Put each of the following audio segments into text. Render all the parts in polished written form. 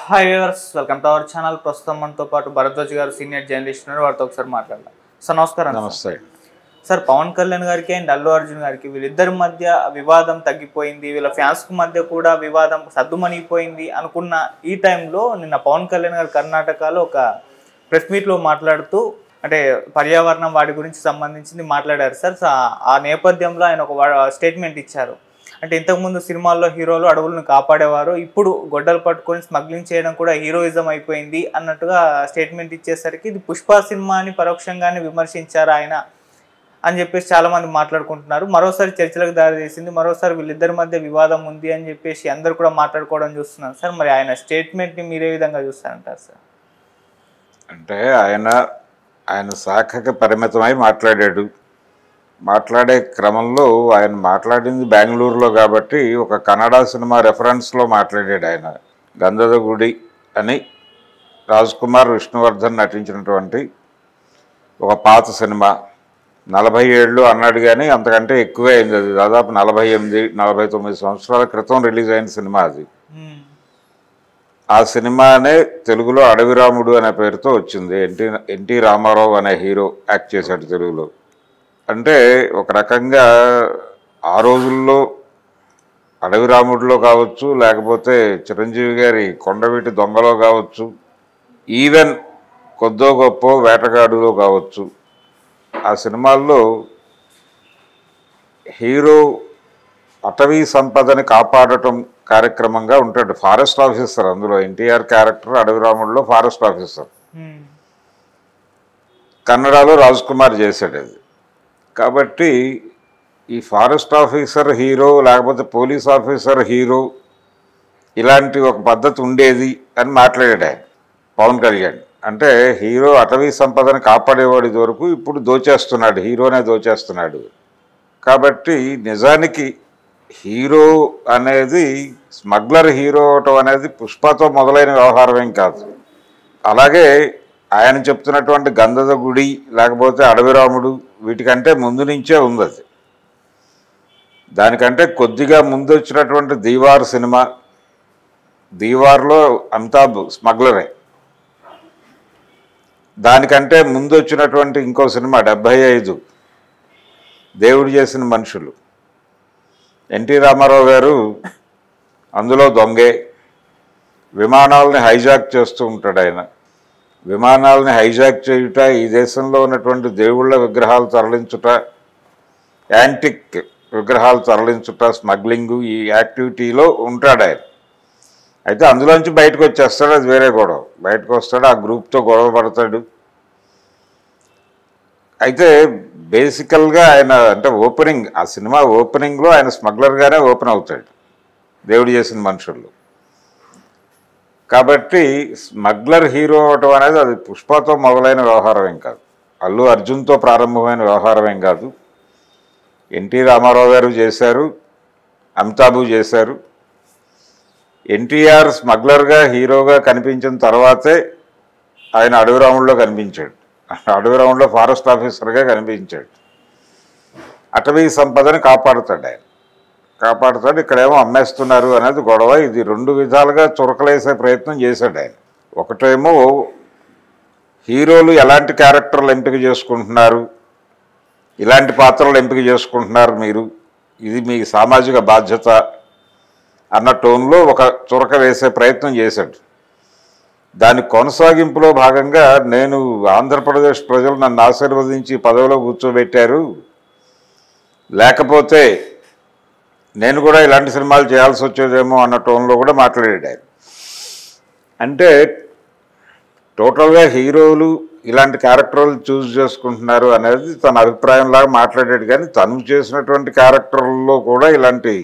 Hi viewers, welcome to our channel. ప్రస్తుతం మనతో పాటు భరద్వాజ్ గారు సీనియర్ జర్నలిస్ట్ ఉన్నారు. వారితో ఒకసారి మాట్లాడదాం. సార్ నమస్కారం. నమస్తే సార్, పవన్ కళ్యాణ్ గారికి అండ్ అల్లు అర్జున్ గారికి వీళ్ళిద్దరి మధ్య వివాదం తగ్గిపోయింది, వీళ్ళ ఫ్యాన్స్ మధ్య కూడా వివాదం సద్దుమణిగిపోయింది అనుకున్న ఈ టైంలో నిన్న పవన్ కళ్యాణ్ గారు కర్ణాటకలో ఒక ప్రెస్ మీట్లో మాట్లాడుతూ అంటే పర్యావరణం వాటి గురించి సంబంధించింది మాట్లాడారు సార్. ఆ నేపథ్యంలో ఆయన ఒక స్టేట్మెంట్ ఇచ్చారు. అంటే ఇంతకుముందు సినిమాల్లో హీరోలు అడవులను కాపాడేవారు, ఇప్పుడు గొడ్డలు పట్టుకొని స్మగ్లింగ్ చేయడం కూడా హీరోయిజం అయిపోయింది అన్నట్టుగా స్టేట్మెంట్ ఇచ్చేసరికి ఇది పుష్ప సినిమాని పరోక్షంగానే విమర్శించారు ఆయన అని చెప్పేసి చాలామంది మాట్లాడుకుంటున్నారు. మరోసారి చర్చలకు దారి తీసింది, మరోసారి వీళ్ళిద్దరి మధ్య వివాదం ఉంది అని చెప్పేసి అందరు కూడా మాట్లాడుకోవడం చూస్తున్నారు సార్. మరి ఆయన స్టేట్మెంట్ని మీరే విధంగా చూస్తారంటారు సార్? అంటే ఆయన శాఖకి పరిమితమై మాట్లాడాడు. మాట్లాడే క్రమంలో ఆయన మాట్లాడింది బెంగళూరులో కాబట్టి ఒక కన్నడ సినిమా రెఫరెన్స్లో మాట్లాడాడు. ఆయన గంధద గుడి అని రాజ్ కుమార్ విష్ణువర్ధన్ నటించినటువంటి ఒక పాత సినిమా, 40 ఏళ్ళు అన్నాడు కానీ అంతకంటే ఎక్కువే అయింది. అది దాదాపు 48-49 సంవత్సరాల క్రితం రిలీజ్ అయిన సినిమా అది. ఆ సినిమానే తెలుగులో అడవిరాముడు అనే పేరుతో వచ్చింది. ఎన్టీ రామారావు అనే హీరో యాక్ట్ చేశాడు తెలుగులో. అంటే ఒక రకంగా ఆ రోజుల్లో అడవిరాముడిలో కావచ్చు, లేకపోతే చిరంజీవి గారి కొండవీటి దొంగలో కావచ్చు, ఈవెన్ కొద్దో గొప్ప వేటగాడులో కావచ్చు, ఆ సినిమాల్లో హీరో అటవీ సంపదని కాపాడటం కార్యక్రమంగా ఉంటాడు. ఫారెస్ట్ ఆఫీసర్ అందులో ఎన్టీఆర్ క్యారెక్టర్ అడవిరాముడిలో ఫారెస్ట్ ఆఫీసర్. కన్నడలో రాజ్ కుమార్ చేశాడు అది. కాబట్టి ఈ ఫారెస్ట్ ఆఫీసర్ హీరో లేకపోతే పోలీస్ ఆఫీసర్ హీరో ఇలాంటి ఒక పద్ధతి ఉండేది అని మాట్లాడాడు ఆయన పవన్ కళ్యాణ్. అంటే హీరో అటవీ సంపదను కాపాడేవాడి వరకు ఇప్పుడు దోచేస్తున్నాడు, హీరోనే దోచేస్తున్నాడు. కాబట్టి నిజానికి హీరో అనేది స్మగ్లర్ హీరో అవటం అనేది పుష్పతో మొదలైన వ్యవహారమేం కాదు. అలాగే ఆయన చెప్తున్నటువంటి గంధద గుడి లేకపోతే అడవిరాముడు వీటికంటే ముందు నుంచే ఉంది అది. దానికంటే కొద్దిగా ముందు వచ్చినటువంటి దీవార్ సినిమా, దీవార్లో అమితాబ్ స్మగ్లరే. దానికంటే ముందు వచ్చినటువంటి ఇంకో సినిమా 75 దేవుడు చేసిన మనుషులు, ఎన్టీ రామారావు గారు అందులో దొంగే. విమానాలని హైజాక్ చేస్తూ ఉంటాడు ఆయన. విమానాలని హైజాక్ చేయుట, ఈ దేశంలో ఉన్నటువంటి దేవుళ్ళ విగ్రహాలు తరలించుట, యాంటిక్ విగ్రహాలు తరలించుట, స్మగ్లింగు, ఈ యాక్టివిటీలో ఉంటాడు ఆయన. అయితే అందులోంచి బయటకు వచ్చేస్తాడు, అది వేరే గొడవ. బయటకు వస్తాడు, ఆ గ్రూప్తో గొడవ పడతాడు. అయితే బేసికల్గా ఆయన అంటే ఓపెనింగ్, ఆ సినిమా ఓపెనింగ్లో ఆయన స్మగ్లర్గానే ఓపెన్ అవుతాడు దేవుడు చేసిన మనుషుల్లో. కాబట్టి స్మగ్లర్ హీరో అవటం అనేది అది పుష్పతో మొదలైన వ్యవహారమేం కాదు, అల్లు అర్జున్తో ప్రారంభమైన వ్యవహారమేం కాదు. ఎన్టీ రామారావు గారు చేశారు, అమితాబ్ చేశారు. ఎన్టీఆర్ స్మగ్లర్గా హీరోగా కనిపించిన తర్వాతే ఆయన అడవిరాముడిలో కనిపించాడు. అడవిరాముడిలో ఫారెస్ట్ ఆఫీసర్గా కనిపించాడు. అటవీ సంపదని కాపాడుతాడు ఆయన, కాపాడుతాడు. ఇక్కడేమో అమ్మేస్తున్నారు అనేది గొడవ. ఇది 2 విధాలుగా చురకలేసే ప్రయత్నం చేశాడు ఆయన. ఒకటేమో హీరోలు ఎలాంటి క్యారెక్టర్లు ఎంపిక చేసుకుంటున్నారు, ఇలాంటి పాత్రలు ఎంపిక చేసుకుంటున్నారు మీరు, ఇది మీ సామాజిక బాధ్యత అన్న టోన్లో ఒక చురక వేసే ప్రయత్నం చేశాడు. దాని కొనసాగింపులో భాగంగా నేను ఆంధ్రప్రదేశ్ ప్రజలు నన్ను ఆశీర్వదించి పదవిలో కూర్చోబెట్టారు, లేకపోతే నేను కూడా ఇలాంటి సినిమాలు చేయాల్సి వచ్చేదేమో అన్న టోన్లో కూడా మాట్లాడాడు ఆయన. అంటే టోటల్గా హీరోలు ఇలాంటి క్యారెక్టర్లు చూస్ చేసుకుంటున్నారు అనేది తన అభిప్రాయంలాగా మాట్లాడాడు. కానీ తను చేసినటువంటి క్యారెక్టర్లలో కూడా ఇలాంటి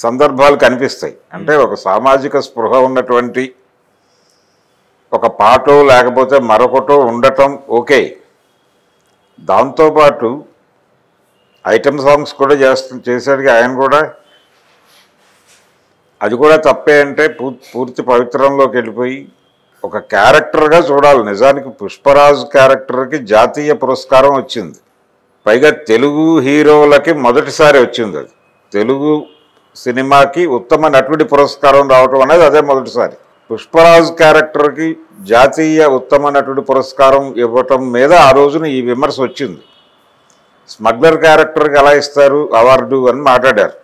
సందర్భాలు కనిపిస్తాయి. అంటే ఒక సామాజిక స్పృహ ఉన్నటువంటి ఒక పాటో లేకపోతే మరొకటో ఉండటం ఓకే. దాంతోపాటు ఐటమ్ సాంగ్స్ కూడా చేశాడు ఆయన కూడా. అది కూడా తప్పే అంటే పూర్తి పవిత్రంలోకి వెళ్ళిపోయి ఒక క్యారెక్టర్గా చూడాలి. నిజానికి పుష్పరాజ్ క్యారెక్టర్కి జాతీయ పురస్కారం వచ్చింది, పైగా తెలుగు హీరోలకి మొదటిసారి వచ్చింది. అది తెలుగు సినిమాకి ఉత్తమ నటుడి పురస్కారం రావటం అనేది అదే మొదటిసారి. పుష్పరాజ్ క్యారెక్టర్కి జాతీయ ఉత్తమ నటుడు పురస్కారం ఇవ్వటం మీద ఆ రోజున ఈ విమర్శ వచ్చింది. స్మగ్లర్ క్యారెక్టర్కి ఎలా ఇస్తారు అవార్డు అని మాట్లాడారు.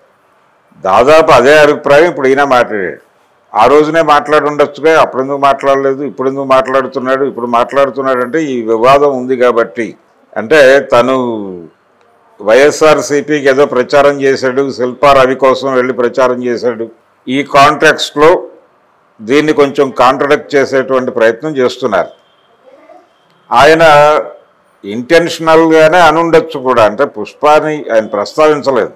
దాదాపు అదే అభిప్రాయం ఇప్పుడు ఈయన మాట్లాడాడు. ఆ రోజునే మాట్లాడి ఉండొచ్చుగా, అప్పుడెందుకు మాట్లాడలేదు, ఇప్పుడెందుకు మాట్లాడుతున్నాడు, ఇప్పుడు మాట్లాడుతున్నాడంటే ఈ వివాదం ఉంది కాబట్టి. అంటే తను వైఎస్ఆర్సీపీకి ఏదో ప్రచారం చేశాడు, శిల్పా రవి కోసం వెళ్ళి ప్రచారం చేశాడు. ఈ కాంటెక్స్ట్లో దీన్ని కొంచెం కాంట్రడిక్ట్ చేసేటువంటి ప్రయత్నం చేస్తున్నారు. ఆయన ఇంటెన్షనల్గానే అనుండొచ్చు కూడా. అంటే పుష్పని ఆయన ప్రస్తావించలేదు,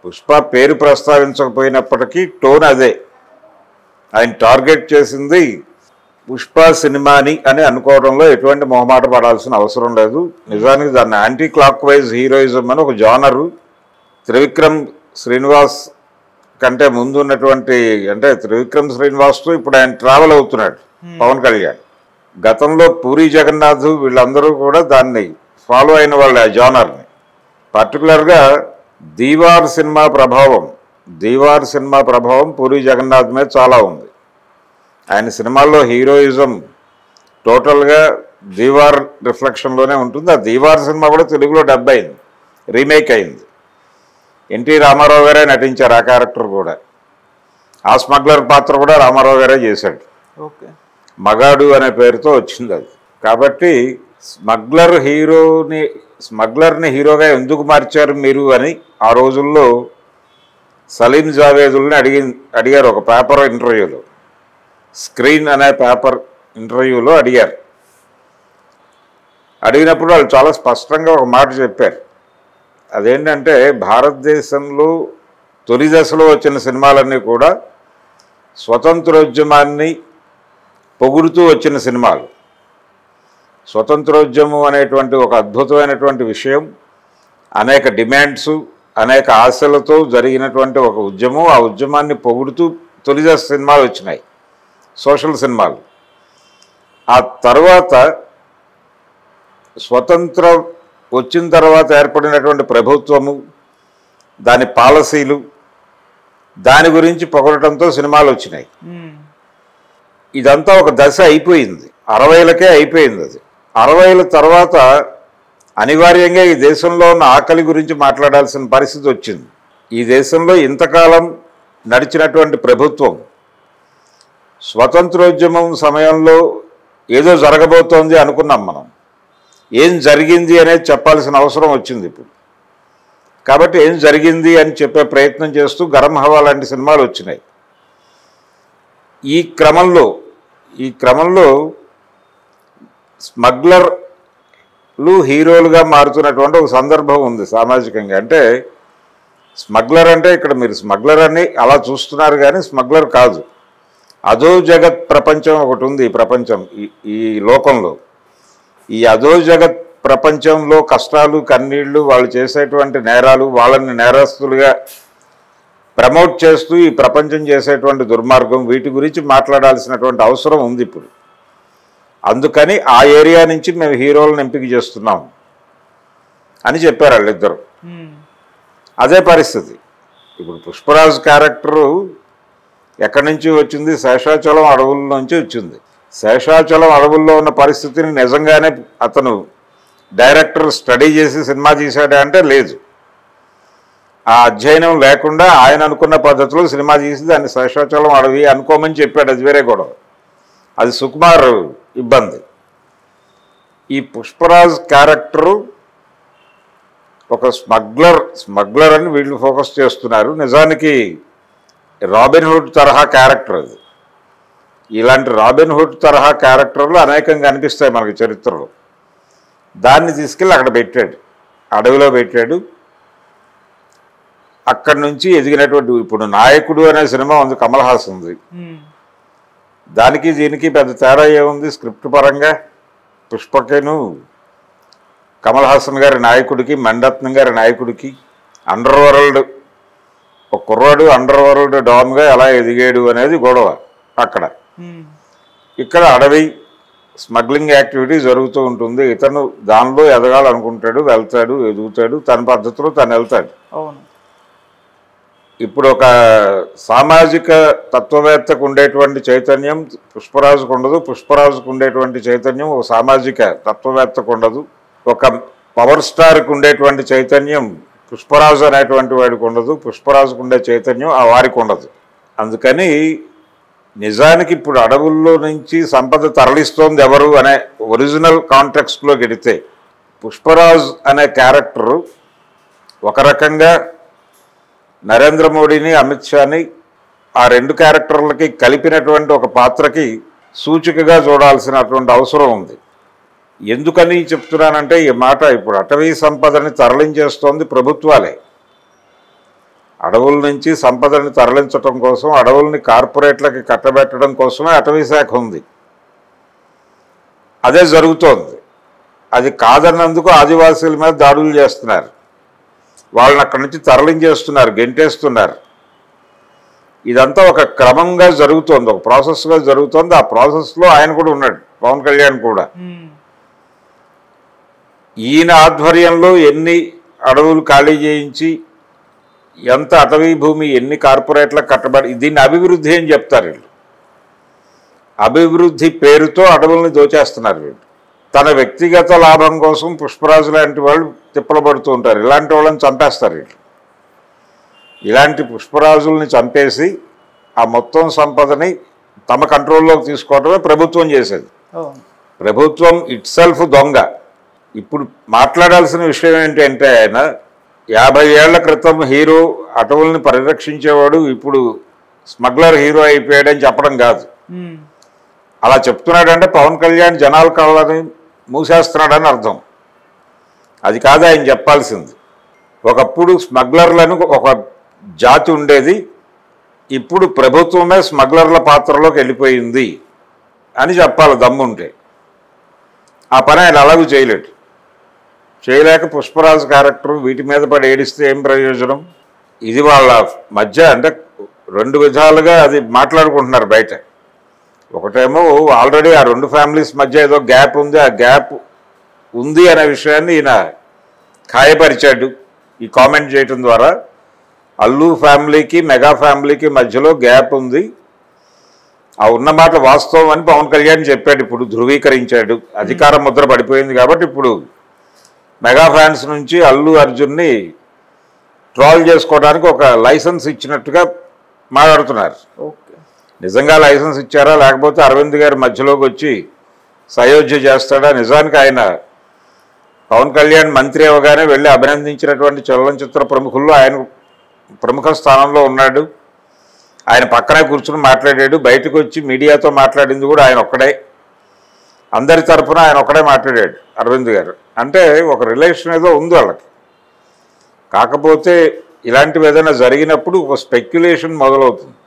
పుష్ప పేరు ప్రస్తావించకపోయినప్పటికీ టోన్ అదే. ఆయన టార్గెట్ చేసింది పుష్ప సినిమాని అని అనుకోవడంలో ఎటువంటి మొహమాట పడాల్సిన అవసరం లేదు. నిజానికి దాన్ని యాంటీ క్లాక్ వైజ్ హీరోయిజం అని ఒక జానరు త్రివిక్రమ్ శ్రీనివాస్ కంటే ముందు ఉన్నటువంటి, అంటే త్రివిక్రమ్ శ్రీనివాస్తో ఇప్పుడు ఆయన ట్రావెల్ అవుతున్నాడు పవన్ కళ్యాణ్. గతంలో పూరి జగన్నాథ్ వీళ్ళందరూ కూడా దాన్ని ఫాలో అయిన వాళ్ళు ఆ జానర్ని. పర్టికులర్గా దీవార్ సినిమా ప్రభావం పూరి జగన్నాథ్ మీద చాలా ఉంది. ఆయన సినిమాల్లో హీరోయిజం టోటల్గా దీవార్ రిఫ్లెక్షన్లోనే ఉంటుంది. ఆ దీవార్ సినిమా కూడా తెలుగులో డబ్ అయింది, రీమేక్ అయింది. ఎన్టీ రామారావు గారే నటించారు ఆ క్యారెక్టర్ కూడా. ఆ స్మగ్లర్ పాత్ర కూడా రామారావు గారే చేశాడు. ఓకే, మగాడు అనే పేరుతో వచ్చింది అది. కాబట్టి స్మగ్లర్ని హీరోగా ఎందుకు మార్చారు మీరు అని ఆ రోజుల్లో సలీం జావేదుల్ని అడిగారు ఒక పేపర్ ఇంటర్వ్యూలో, స్క్రీన్ అనే పేపర్ ఇంటర్వ్యూలో అడిగారు. అడిగినప్పుడు వాళ్ళు చాలా స్పష్టంగా ఒక మాట చెప్పారు. అదేంటంటే భారతదేశంలో తొలి దశలో వచ్చిన సినిమాలన్నీ కూడా స్వతంత్రోద్యమాన్ని పొగుడుతూ వచ్చిన సినిమాలు. స్వతంత్రోద్యమం అనేటువంటి ఒక అద్భుతమైనటువంటి విషయం, అనేక డిమాండ్స్, అనేక ఆశలతో జరిగినటువంటి ఒక ఉద్యమం. ఆ ఉద్యమాన్ని పొగుడుతూ తొలి దశ సినిమాలు వచ్చినాయి, సోషల్ సినిమాలు. ఆ తర్వాత స్వతంత్రం వచ్చిన తర్వాత ఏర్పడినటువంటి ప్రభుత్వము, దాని పాలసీలు, దాని గురించి పొగడటంతో సినిమాలు వచ్చినాయి. ఇదంతా ఒక దశ అయిపోయింది, 60లకే అయిపోయింది అది. 60ల తర్వాత అనివార్యంగా ఈ దేశంలో ఉన్న ఆకలి గురించి మాట్లాడాల్సిన పరిస్థితి వచ్చింది. ఈ దేశంలో ఇంతకాలం నడిచినటువంటి ప్రభుత్వం స్వతంత్రోద్యమం సమయంలో ఏదో జరగబోతోంది అనుకున్నాం మనం. ఏం జరిగింది అనేది చెప్పాల్సిన అవసరం వచ్చింది ఇప్పుడు. కాబట్టి ఏం జరిగింది అని చెప్పే ప్రయత్నం చేస్తూ గరం హవా లాంటి సినిమాలు వచ్చినాయి. ఈ క్రమంలో స్మగ్లర్లు హీరోలుగా మారుతున్నటువంటి ఒక సందర్భం ఉంది సామాజికంగా. అంటే స్మగ్లర్ అంటే ఇక్కడ మీరు స్మగ్లర్ అని అలా చూస్తున్నారు కానీ స్మగ్లర్ కాదు. అదో జగత్ ప్రపంచం ఒకటి ఉంది ఈ ప్రపంచం, ఈ లోకంలో. ఈ అదో జగత్ ప్రపంచంలో కష్టాలు, కన్నీళ్లు, వాళ్ళు చేసేటువంటి నేరాలు, వాళ్ళని నేరస్తులుగా ప్రమోట్ చేస్తూ ఈ ప్రపంచం చేసేటువంటి దుర్మార్గం, వీటి గురించి మాట్లాడాల్సినటువంటి అవసరం ఉంది ఇప్పుడు. అందుకని ఆ ఏరియా నుంచి మేము హీరోలను ఎంపిక చేస్తున్నాం అని చెప్పారు వాళ్ళిద్దరు. అదే పరిస్థితి ఇప్పుడు. పుష్పరాజ్ క్యారెక్టరు ఎక్కడి నుంచి వచ్చింది? శేషాచలం అడవుల నుంచి వచ్చింది. శేషాచలం అడవుల్లో ఉన్న పరిస్థితిని నిజంగానే అతను డైరెక్టర్ స్టడీ చేసి సినిమా తీశాడా అంటే లేదు. ఆ అధ్యయనం లేకుండా ఆయన అనుకున్న పద్ధతిలో సినిమా తీసి దాన్ని శేషాచలం అడవి అనుకోమని చెప్పాడు. అది వేరే గొడవ, అది సుకుమార్ ఇబ్బంది. ఈ పుష్పరాజ్ క్యారెక్టరు ఒక స్మగ్లర్ అని వీళ్ళు ఫోకస్ చేస్తున్నారు. నిజానికి రాబిన్ హుడ్ తరహా క్యారెక్టర్ అది. ఇలాంటి రాబిన్ హుడ్ తరహా క్యారెక్టర్లు అనేకంగా అనిపిస్తాయి మనకి చరిత్రలో. దాన్ని తీసుకెళ్ళి అక్కడ పెట్టాడు, అడవిలో పెట్టాడు. అక్కడి నుంచి ఎదిగినటువంటి ఇప్పుడు నాయకుడు అనే సినిమా ఉంది, కమల్ హాసన్ ఉంది. దానికి దీనికి పెద్ద తేడా ఏముంది స్క్రిప్ట్ పరంగా? పుష్పకేను కమల్ హాసన్ గారి నాయకుడికి, మణిరత్నం గారి నాయకుడికి, అండర్ వరల్డ్ ఒక కుర్రాడు అండర్ వరల్డ్ డాన్గా ఎలా ఎదిగాడు అనేది గొడవ అక్కడ. ఇక్కడ అడవి స్మగ్లింగ్ యాక్టివిటీ జరుగుతూ ఉంటుంది. ఇతను దానిలో ఎదగాలనుకుంటాడు, వెళ్తాడు, ఎదుగుతాడు, తన పద్ధతిలో తను వెళ్తాడు. ఇప్పుడు ఒక సామాజిక తత్వవేత్తకు ఉండేటువంటి చైతన్యం పుష్పరాజుకు ఉండదు, పుష్పరాజుకు ఉండేటువంటి చైతన్యం ఒక సామాజిక తత్వవేత్తకు ఉండదు, ఒక పవర్ స్టార్కు ఉండేటువంటి చైతన్యం పుష్పరాజు అనేటువంటి వాడికి ఉండదు, పుష్పరాజుకు ఉండే చైతన్యం ఆ వారికి ఉండదు. అందుకని నిజానికి ఇప్పుడు అడవుల్లో నుంచి సంపద తరలిస్తోంది ఎవరు అనే ఒరిజినల్ కాంటెక్స్ట్లో గెడితే పుష్పరాజు అనే క్యారెక్టరు ఒక రకంగా నరేంద్ర మోడీని, అమిత్ షాని ఆ రెండు క్యారెక్టర్లకి కలిపినటువంటి ఒక పాత్రకి సూచికగా చూడాల్సినటువంటి అవసరం ఉంది. ఎందుకని చెప్తున్నానంటే ఈ మాట, ఇప్పుడు అటవీ సంపదని తరలించేస్తోంది ప్రభుత్వాలే. అడవుల నుంచి సంపదని తరలించడం కోసం, అడవుల్ని కార్పొరేట్లకి కట్టబెట్టడం కోసమే అటవీ శాఖ ఉంది. అదే జరుగుతోంది. అది కాదన్నందుకు ఆదివాసీల మీద దాడులు చేస్తున్నారు, వాళ్ళని అక్కడి నుంచి తరలించేస్తున్నారు, గెంటేస్తున్నారు. ఇదంతా ఒక క్రమంగా జరుగుతోంది, ఒక ప్రాసెస్గా జరుగుతోంది. ఆ ప్రాసెస్లో ఆయన కూడా ఉన్నాడు, పవన్ కళ్యాణ్ కూడా. ఈయన ఆధ్వర్యంలో ఎన్ని అడవులు ఖాళీ చేయించి ఎంత అటవీ భూమి ఎన్ని కార్పొరేట్లకు కట్టబడి, దీన్ని అభివృద్ధి అని చెప్తారు వీళ్ళు. అభివృద్ధి పేరుతో అడవుల్ని దోచేస్తున్నారు వీళ్ళు. తన వ్యక్తిగత లాభం కోసం పుష్పరాజు లాంటి వాళ్ళు తిప్పలు పడుతూ ఉంటారు. ఇలాంటి వాళ్ళని చంపేస్తారు వీళ్ళు. ఇలాంటి పుష్పరాజుల్ని చంపేసి ఆ మొత్తం సంపదని తమ కంట్రోల్లోకి తీసుకోవడమే ప్రభుత్వం చేసేది. ప్రభుత్వం ఇట్ సెల్ఫ్ దొంగ. ఇప్పుడు మాట్లాడాల్సిన విషయం ఏంటంటే, ఆయన 50 ఏళ్ల క్రితం హీరో, అటవుల్ని పరిరక్షించేవాడు, ఇప్పుడు స్మగ్లర్ హీరో అయిపోయాడని చెప్పడం కాదు. అలా చెప్తున్నాడంటే పవన్ కళ్యాణ్ జనాల కళ్ళని మూసేస్తున్నాడని అర్థం. అది కాదు ఆయన చెప్పాల్సింది. ఒకప్పుడు స్మగ్లర్లను ఒక జాతి ఉండేది, ఇప్పుడు ప్రభుత్వమే స్మగ్లర్ల పాత్రలోకి వెళ్ళిపోయింది అని చెప్పాలి దమ్ముంటే. ఆ పని ఆయన అలాగూ చేయలేక పుష్పరాజు క్యారెక్టర్ వీటి మీద పడి ఏడిస్తే ఏం ప్రయోజనం? ఇది వాళ్ళ మధ్య అంటే రెండు విధాలుగా అది మాట్లాడుకుంటున్నారు బయట. ఒకటేమో ఆల్రెడీ ఆ రెండు ఫ్యామిలీస్ మధ్య ఏదో గ్యాప్ ఉంది, ఆ గ్యాప్ ఉంది అనే విషయాన్ని ఈయన ఖాయపరిచాడు ఈ కామెంట్ చేయటం ద్వారా. అల్లు ఫ్యామిలీకి, మెగా ఫ్యామిలీకి మధ్యలో గ్యాప్ ఉంది, ఆ ఉన్నమాట వాస్తవం అని పవన్ కళ్యాణ్ చెప్పాడు. ఇప్పుడు ధృవీకరించాడు. అధికార ముద్ర పడిపోయింది కాబట్టి ఇప్పుడు మెగా ఫ్యాన్స్ నుంచి అల్లు అర్జున్ని ట్రోల్ చేసుకోవడానికి ఒక లైసెన్స్ ఇచ్చినట్టుగా మాట్లాడుతున్నారు. నిజంగా లైసెన్స్ ఇచ్చారా, లేకపోతే అరవింద్ గారి మధ్యలోకి వచ్చి సయోధ్య చేస్తాడా? నిజానికి ఆయన పవన్ కళ్యాణ్ మంత్రి అవగానే వెళ్ళి అభినందించినటువంటి చలనచిత్ర ప్రముఖుల్లో ఆయన ప్రముఖ స్థానంలో ఉన్నాడు. ఆయన పక్కనే కూర్చుని మాట్లాడాడు. బయటకు వచ్చి మీడియాతో మాట్లాడింది కూడా ఆయన ఒక్కడే. అందరి తరఫున ఆయన ఒక్కడే మాట్లాడాడు అరవింద్ గారు. అంటే ఒక రిలేషన్ ఏదో ఉంది వాళ్ళకి. కాకపోతే ఇలాంటివి ఏదైనా జరిగినప్పుడు ఒక స్పెక్యులేషన్ మొదలవుతుంది.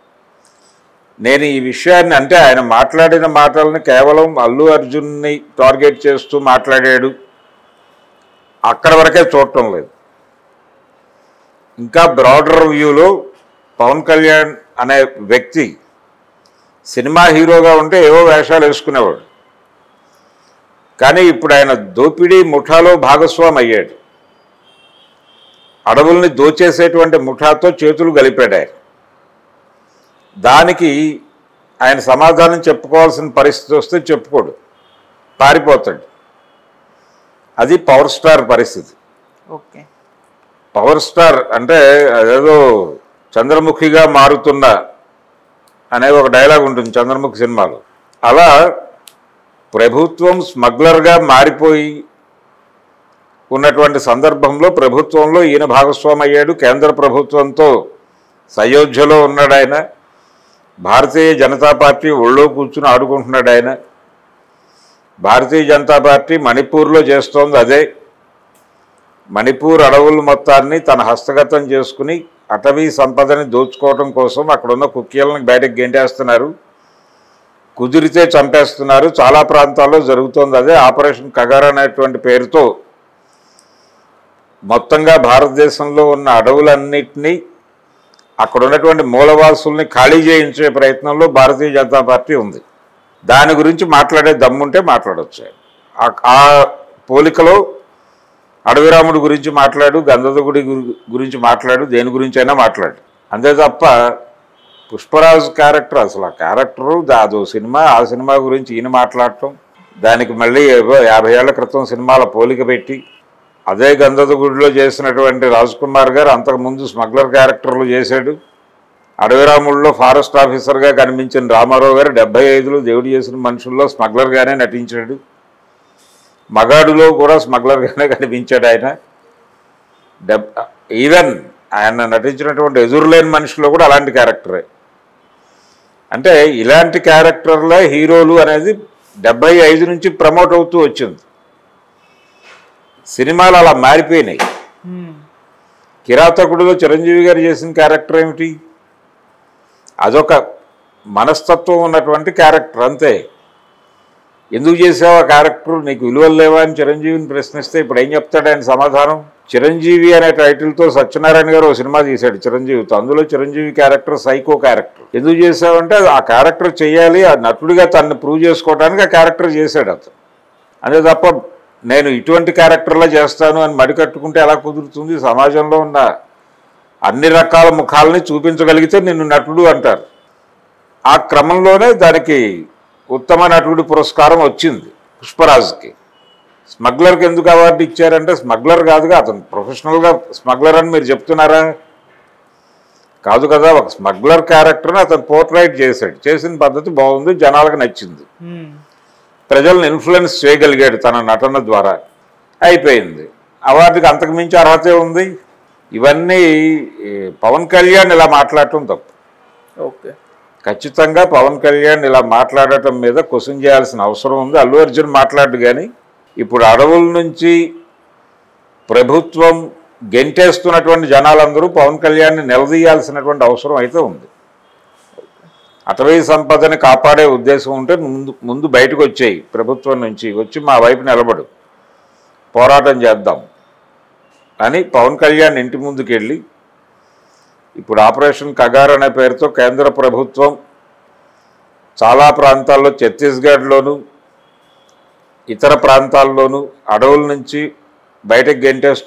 నేను ఈ విషయాన్ని, అంటే ఆయన మాట్లాడిన మాటలను కేవలం అల్లు అర్జున్ని టార్గెట్ చేస్తూ మాట్లాడాడు అక్కడ వరకే చూడటం లేదు. ఇంకా బ్రాడర్ వ్యూలో పవన్ కళ్యాణ్ అనే వ్యక్తి సినిమా హీరోగా ఉంటే ఏవో వేషాలు వేసుకునేవాడు. కానీ ఇప్పుడు ఆయన దోపిడీ ముఠాలో భాగస్వామి అయ్యాడు. అడవుల్ని దోచేసేటువంటి ముఠాతో చేతులు గలిపాడు ఆయన. దానికి ఆయన సమాధానం చెప్పుకోవాల్సిన పరిస్థితి వస్తే చెప్పుకోడు, పారిపోతాడు. అది పవర్ స్టార్ పరిస్థితి. ఓకే, పవర్ స్టార్ అంటే అదేదో చంద్రముఖిగా మారుతున్న అనే ఒక డైలాగ్ ఉంటుంది చంద్రముఖి సినిమాలో. అలా ప్రభుత్వం స్మగ్లర్గా మారిపోయి ఉన్నటువంటి సందర్భంలో ప్రభుత్వంలో ఈయన భాగస్వామి అయ్యాడు. కేంద్ర ప్రభుత్వంతో సయోధ్యలో ఉన్నాడు ఆయన. భారతీయ జనతా పార్టీ ఒళ్ళో కూర్చుని ఆడుకుంటున్నాడు ఆయన. భారతీయ జనతా పార్టీ మణిపూర్లో చేస్తోంది అదే. మణిపూర్ అడవుల మొత్తాన్ని తన హస్తగతం చేసుకుని అటవీ సంపదని దోచుకోవడం కోసం అక్కడున్న కుక్కీలను బయటకు గెంటేస్తున్నారు, కుదిరితే చంపేస్తున్నారు. చాలా ప్రాంతాల్లో జరుగుతోంది అదే. ఆపరేషన్ కగార్ అనేటువంటి పేరుతో మొత్తంగా భారతదేశంలో ఉన్న అడవులన్నింటినీ, అక్కడ ఉన్నటువంటి మూలవాసుల్ని ఖాళీ చేయించే ప్రయత్నంలో భారతీయ జనతా పార్టీ ఉంది. దాని గురించి మాట్లాడే దమ్ముంటే మాట్లాడవచ్చు. ఆ పోలికలో అడవిరాముడి గురించి మాట్లాడు, గంధదగుడి గురించి మాట్లాడు, దేని గురించి అయినా మాట్లాడు. అంతే తప్ప పుష్పరాజు క్యారెక్టర్ అసలు ఆ క్యారెక్టరు అదో సినిమా, ఆ సినిమా గురించి ఈయన మాట్లాడటం, దానికి మళ్ళీ 50 ఏళ్ల క్రితం సినిమాల పోలిక పెట్టి, అదే గంధదగుడిలో చేసినటువంటి రాజ్ కుమార్ గారు అంతకుముందు స్మగ్లర్ క్యారెక్టర్లు చేశాడు. అడవిరాముల్లో ఫారెస్ట్ ఆఫీసర్గా కనిపించిన రామారావు గారు 75లో దేవుడు చేసిన మనుషుల్లో స్మగ్లర్గానే నటించాడు. మగాడులో కూడా స్మగ్లర్గానే కనిపించాడు ఆయన. ఈవెన్ ఆయన నటించినటువంటి ఎదురులేని మనిషిలో కూడా అలాంటి క్యారెక్టరే. అంటే ఇలాంటి క్యారెక్టర్లే హీరోలు అనేది 75 నుంచి ప్రమోట్ అవుతూ వచ్చింది. సినిమాలు అలా మారిపోయినాయి. కిరాతకుడిలో చిరంజీవి గారు చేసిన క్యారెక్టర్ ఏమిటి? అదొక మనస్తత్వం ఉన్నటువంటి క్యారెక్టర్ అంతే. ఎందుకు చేసావు ఆ క్యారెక్టర్, నీకు విలువలు లేవా అని చిరంజీవిని ప్రశ్నిస్తే ఇప్పుడు ఏం చెప్తాడు ఆయన సమాధానం? చిరంజీవి అనే టైటిల్తో సత్యనారాయణ గారు ఒక సినిమా తీశాడు చిరంజీవితో. అందులో చిరంజీవి క్యారెక్టర్ సైకో క్యారెక్టర్. ఎందుకు చేసావంటే ఆ క్యారెక్టర్ చేయాలి, ఆ నటుడిగా తనని ప్రూవ్ చేసుకోవడానికి ఆ క్యారెక్టర్ చేశాడు అతను. అదే తప్ప నేను ఇటువంటి క్యారెక్టర్లా చేస్తాను అని మడికట్టుకుంటే ఎలా కుదురుతుంది? సమాజంలో ఉన్న అన్ని రకాల ముఖాలని చూపించగలిగితే నిన్ను నటుడు అంటారు. ఆ క్రమంలోనే దానికి ఉత్తమ నటుడి పురస్కారం వచ్చింది పుష్పరాజుకి. స్మగ్లర్కి ఎందుకు అవార్డు ఇచ్చారంటే స్మగ్లర్ కాదుగా, అతను ప్రొఫెషనల్గా స్మగ్లర్ అని మీరు చెప్తున్నారా? కాదు కదా, ఒక స్మగ్లర్ క్యారెక్టర్ని అతను పోర్ట్రైట్ చేశాడు. చేసిన పద్ధతి బాగుంది, జనాలకు నచ్చింది, ప్రజలను ఇన్ఫ్లుయెన్స్ చేయగలిగాడు తన నటన ద్వారా, అయిపోయింది. అవార్డుకి అంతకుమించి అర్హతే ఉంది. ఇవన్నీ పవన్ కళ్యాణ్ ఇలా మాట్లాడటం తప్పు. ఓకే, ఖచ్చితంగా పవన్ కళ్యాణ్ ఇలా మాట్లాడటం మీద క్వశ్చన్ చేయాల్సిన అవసరం ఉంది. అల్లు అర్జున్ మాట్లాడు కానీ ఇప్పుడు అడవుల నుంచి ప్రభుత్వం గెంటేస్తున్నటువంటి జనాలందరూ పవన్ కళ్యాణ్ని నిలదీయాల్సినటువంటి అవసరం అయితే ఉంది. అటవీ సంపదని కాపాడే ఉద్దేశం ఉంటే ముందు బయటకు వచ్చేయి, ప్రభుత్వం నుంచి వచ్చి మా వైపు నిలబడు, పోరాటం చేద్దాం అని పవన్ కళ్యాణ్ ఇంటి ముందుకు వెళ్ళి, ఇప్పుడు ఆపరేషన్ కగార్ అనే పేరుతో కేంద్ర ప్రభుత్వం చాలా ప్రాంతాల్లో ఛత్తీస్గఢ్లోను ఇతర ప్రాంతాల్లోనూ అడవుల నుంచి బయటకు గెంటేస్తున్న